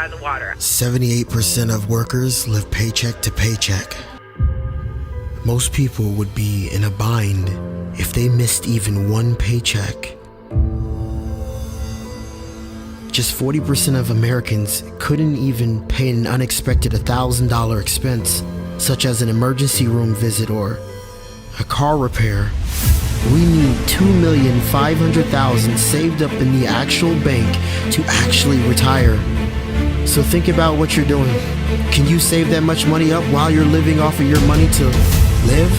out of the water. 78% of workers live paycheck to paycheck. Most people would be in a bind if they missed even one paycheck. Just 40% of Americans couldn't even pay an unexpected $1,000 expense, such as an emergency room visit or a car repair. We need $2,500,000 saved up in the actual bank to actually retire. So think about what you're doing. Can you save that much money up while you're living off of your money to live?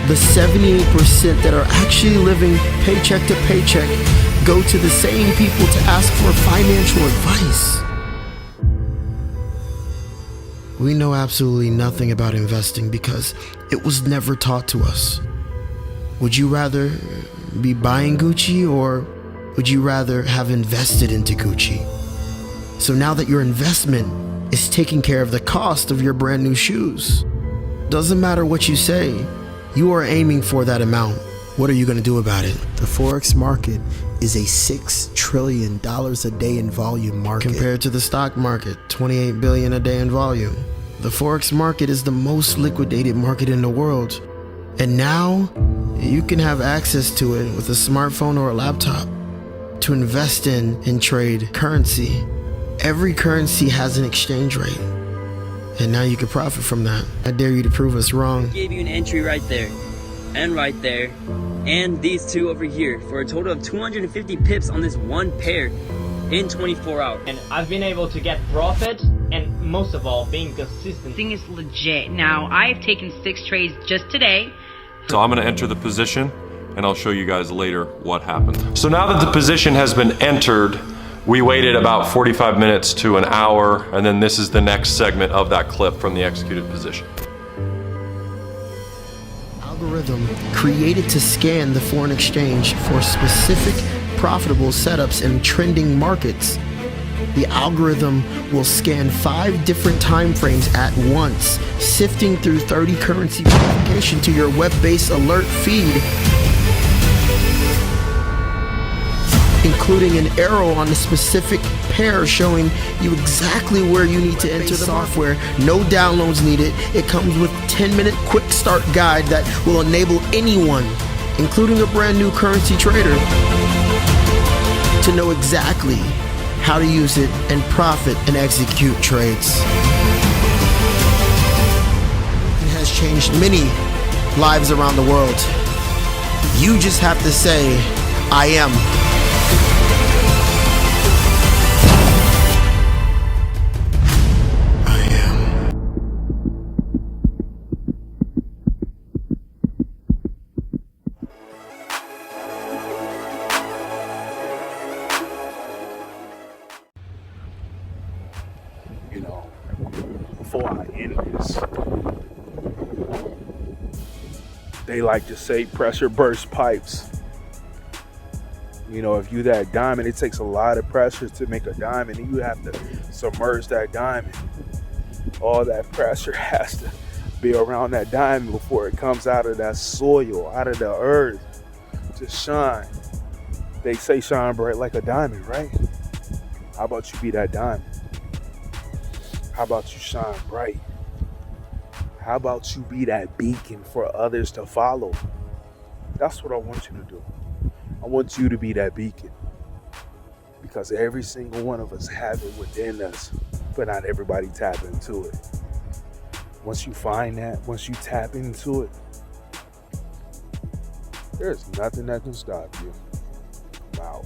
The 78% that are actually living paycheck to paycheck go to the same people to ask for financial advice. We know absolutely nothing about investing because it was never taught to us. Would you rather be buying Gucci, or would you rather have invested into Gucci? So now that your investment is taking care of the cost of your brand new shoes, doesn't matter what you say, you are aiming for that amount. What are you going to do about it? The Forex market is a $6 trillion a day in volume market. Compared to the stock market, $28 billion a day in volume. The Forex market is the most liquidated market in the world. And now, you can have access to it with a smartphone or a laptop to invest in and trade currency. Every currency has an exchange rate. And now you can profit from that. I dare you to prove us wrong. I gave you an entry right there, and right there, and these two over here for a total of 250 pips on this one pair in 24 hours. And I've been able to get profit, and most of all, being consistent. Thing is legit. Now, I've taken 6 trades just today. So I'm going to enter the position, and I'll show you guys later what happened. So now that the position has been entered, we waited about 45 minutes to an hour, and then this is the next segment of that clip from the executed position. Algorithm created to scan the foreign exchange for specific profitable setups in trending markets. The algorithm will scan 5 different time frames at once, sifting through 30 currency verification to your web-based alert feed, including an arrow on the specific pair showing you exactly where you need to enter the software. No downloads needed. It comes with a 10-minute quick start guide that will enable anyone, including a brand new currency trader, to know exactly how to use it and profit and execute trades. It has changed many lives around the world. You just have to say, I am. You know, before I end this, they like to say pressure burst pipes. You know, if you that diamond, it takes a lot of pressure to make a diamond, and you have to submerge that diamond. All that pressure has to be around that diamond before it comes out of that soil, out of the earth to shine. They say shine bright like a diamond, right? How about you be that diamond? How about you shine bright? How about you be that beacon for others to follow? That's what I want you to do. I want you to be that beacon, because every single one of us have it within us, but not everybody tap into it. Once you find that, once you tap into it, there's nothing that can stop you. Wow.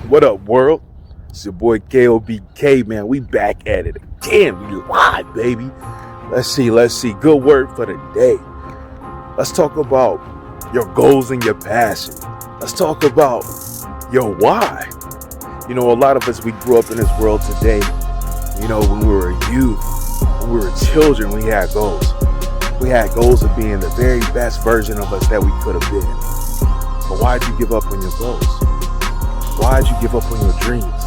What up, world? It's your boy KOBK, man. We back at it again. We live, baby. Let's see. Good word for the day. Let's talk about your goals and your passion. Let's talk about your why. You know, a lot of us, we grew up in this world today. You know, when we were youth, when we were children, we had goals. We had goals of being the very best version of us that we could have been. But why'd you give up on your goals? Why'd you give up on your dreams?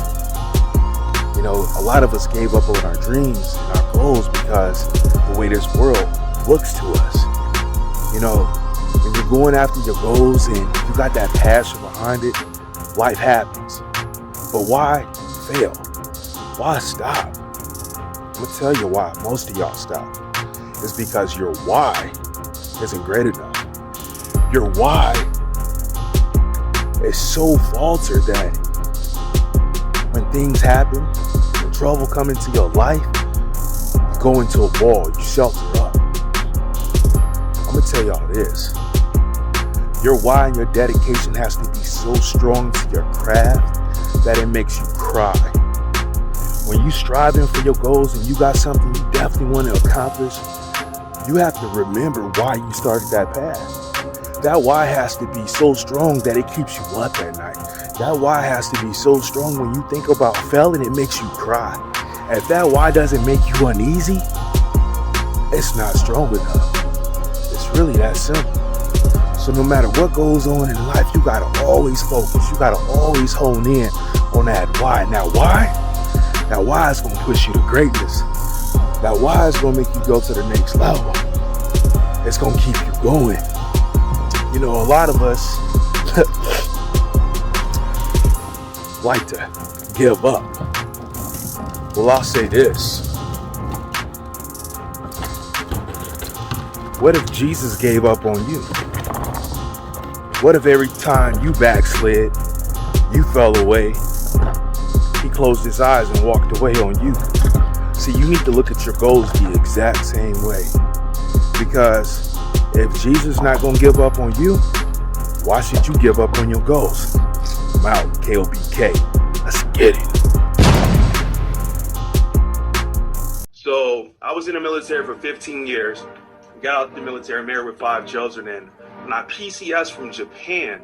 You know, a lot of us gave up on our dreams and our goals because the way this world looks to us. You know, when you're going after your goals and you got that passion behind it, life happens. But why fail? Why stop? I'm gonna tell you why most of y'all stop. It's because your why isn't great enough. Your why is so faltered that when things happen, when trouble come into your life, you go into a wall, you shelter up. I'm gonna tell y'all this. Your why and your dedication has to be so strong to your craft that it makes you cry. When you striving for your goals and you got something you definitely want to accomplish, you have to remember why you started that path. That why has to be so strong that it keeps you up at night. That why has to be so strong when you think about failing, it makes you cry. If that why doesn't make you uneasy, it's not strong enough. It's really that simple. So no matter what goes on in life, you gotta always focus. You gotta always hone in on that why. Now why? That why is gonna push you to greatness. That why is gonna make you go to the next level. It's gonna keep you going. You know, a lot of us like to give up. Well, I'll say this. What if Jesus gave up on you? What if every time you backslid, you fell away, he closed his eyes and walked away on you? See, you need to look at your goals the exact same way. Because if Jesus is not going to give up on you, why should you give up on your goals? I'm out, KOBK. Let's get it. So, I was in the military for 15 years. Got out the military, married with 5 children, and when I PCS from Japan,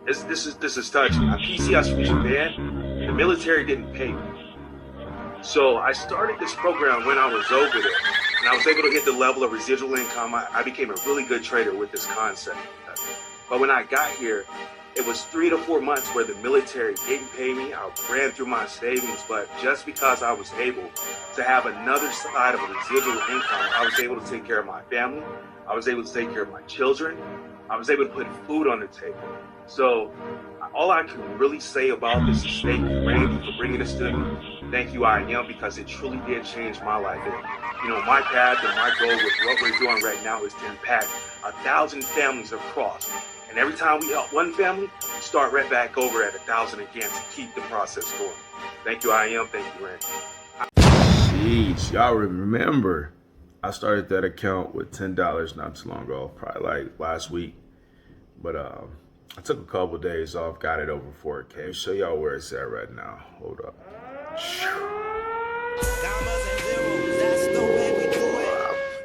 this is touching. I PCS from Japan, the military didn't pay me. So I started this program when I was over there, and I was able to hit the level of residual income. I became a really good trader with this concept. But when I got here, it was 3 to 4 months where the military didn't pay me. I ran through my savings, but just because I was able to have another side of a residual income, I was able to take care of my family. I was able to take care of my children. I was able to put food on the table. So all I can really say about this is thank you, Randy, for bringing this to me. Thank you, I am, because it truly did change my life. And, you know, my path and my goal with what we're doing right now is to impact 1,000 families across. And every time we help one family, start right back over at 1,000 again to keep the process going. Thank you, I am. Thank you, Randy. Jeez, y'all remember I started that account with $10 not too long ago, probably like last week. But I took a couple days off, got it over 4K. Let me show y'all where it's at right now. Hold up.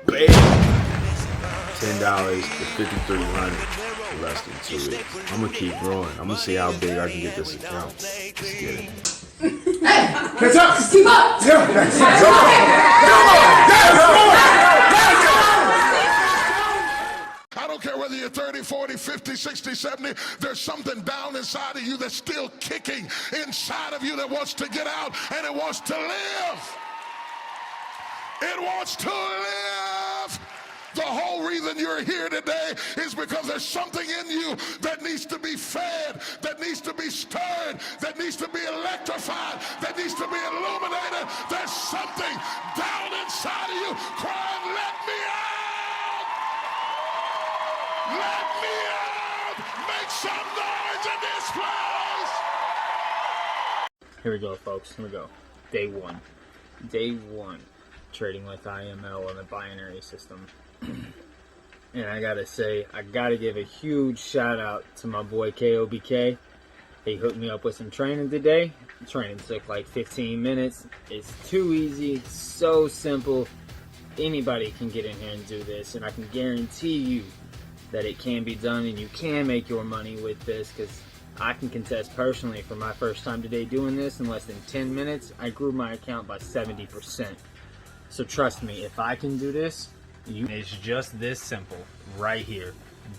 Bam! $10 to $5,300 in less than 2 weeks. I'm gonna keep growing. I'm gonna see how big I can get this account. Let's get it. Catch up! Keep up! I don't care whether you're 30, 40, 50, 60, 70, there's something down inside of you that's still kicking inside of you that wants to get out, and it wants to live. It wants to live. The whole reason you're here today is because there's something in you that needs to be fed, that needs to be stirred, that needs to be electrified, that needs to be illuminated. There's something down inside of you crying, let me out! Let me out! Make some noise in this place! Here we go, folks. Here we go. Day one. Day one. Trading with IML on the binary system. And I gotta say, I gotta give a huge shout out to my boy KOBK. He hooked me up with some training today. The training took like 15 minutes. It's too easy, so simple. Anybody can get in here and do this, and I can guarantee you that it can be done and you can make your money with this, because I can contest personally for my first time today doing this. In less than 10 minutes, I grew my account by 70%. So trust me, if I can do this, it's just this simple, right here,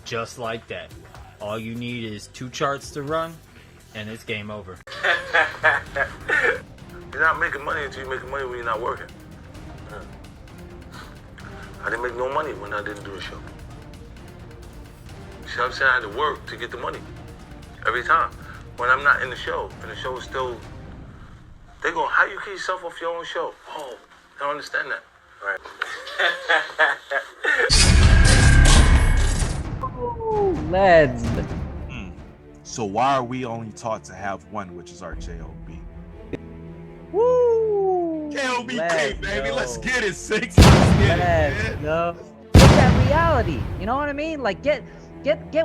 just like that. All you need is 2 charts to run, and it's game over. You're not making money until you're making money when you're not working. I didn't make no money when I didn't do a show. See what I'm saying? I had to work to get the money every time. When I'm not in the show, and the show is still, they go, how you keep yourself off your own show? Oh, I don't understand that. Right. Let's. So why are we only taught to have one, which is our J-O-B? Woo! K-O-B, baby. Go. Let's get it, 6. Let's go. Get that reality. You know what I mean? Like get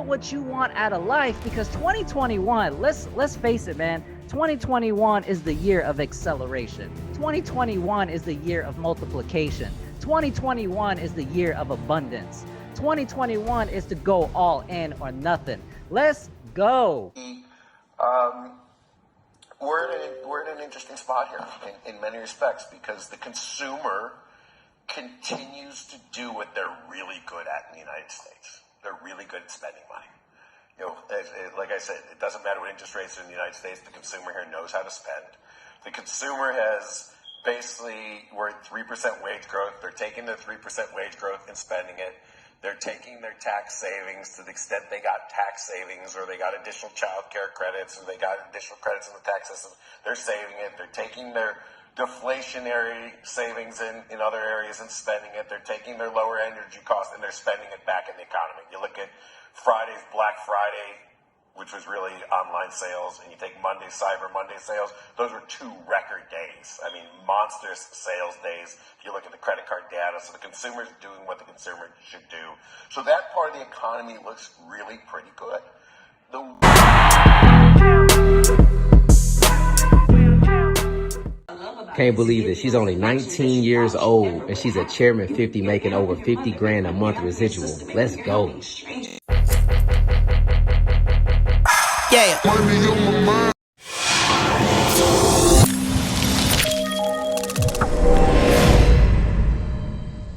what you want out of life, because 2021, let's face it, man. 2021 is the year of acceleration. 2021 is the year of multiplication. 2021 is the year of abundance. 2021 is to go all in or nothing. Let's go. We're in an interesting spot here in many respects, because the consumer continues to do what they're really good at in the United States. They're really good at spending money. You know, like I said, it doesn't matter what interest rates are in the United States. The consumer here knows how to spend. The consumer has basically, we're at 3% wage growth. They're taking their 3% wage growth and spending it. They're taking their tax savings to the extent they got tax savings, or they got additional child care credits, or they got additional credits in the tax system. They're saving it. They're taking their deflationary savings in other areas and spending it. They're taking their lower energy costs and they're spending it back in the economy. You look at Friday's Black Friday, which was really online sales, and you take Monday's Cyber Monday sales, those were 2 record days. I mean, monstrous sales days if you look at the credit card data. So the consumer's doing what the consumer should do. So that part of the economy looks really pretty good. Can't believe this. She's only 19 years old and she's at Chairman 50 making over 50 grand a month residual. Let's go. Yeah.